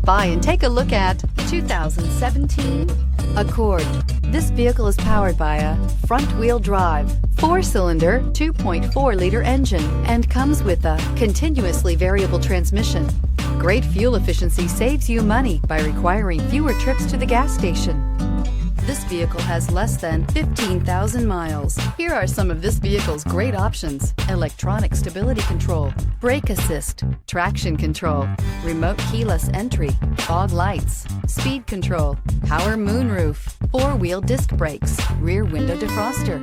by and take a look at the 2017 Accord. This vehicle is powered by a front-wheel drive, 4-cylinder, 2.4-liter engine and comes with a continuously variable transmission. Great fuel efficiency saves you money by requiring fewer trips to the gas station. This vehicle has less than 15,000 miles. Here are some of this vehicle's great options: electronic stability control, brake assist, traction control, remote keyless entry, fog lights, speed control, power moonroof, 4-wheel disc brakes, rear window defroster.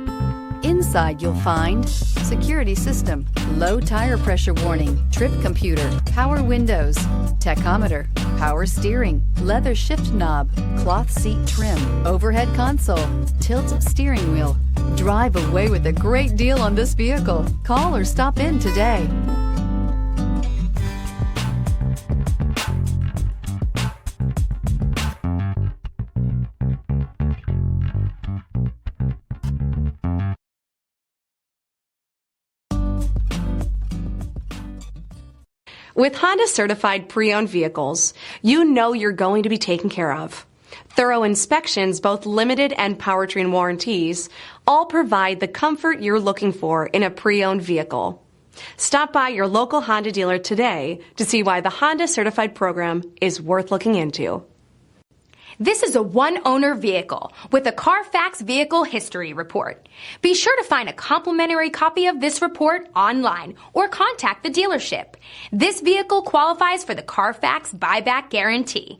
Inside you'll find security system, low tire pressure warning, trip computer, power windows, tachometer, power steering, leather shift knob, cloth seat trim, overhead console, tilt steering wheel. Drive away with a great deal on this vehicle. Call or stop in today. With Honda certified pre-owned vehicles, you know you're going to be taken care of. Thorough inspections, both limited and powertrain warranties, all provide the comfort you're looking for in a pre-owned vehicle. Stop by your local Honda dealer today to see why the Honda certified program is worth looking into. This is a one-owner vehicle with a Carfax Vehicle History Report. Be sure to find a complimentary copy of this report online or contact the dealership. This vehicle qualifies for the Carfax Buyback Guarantee.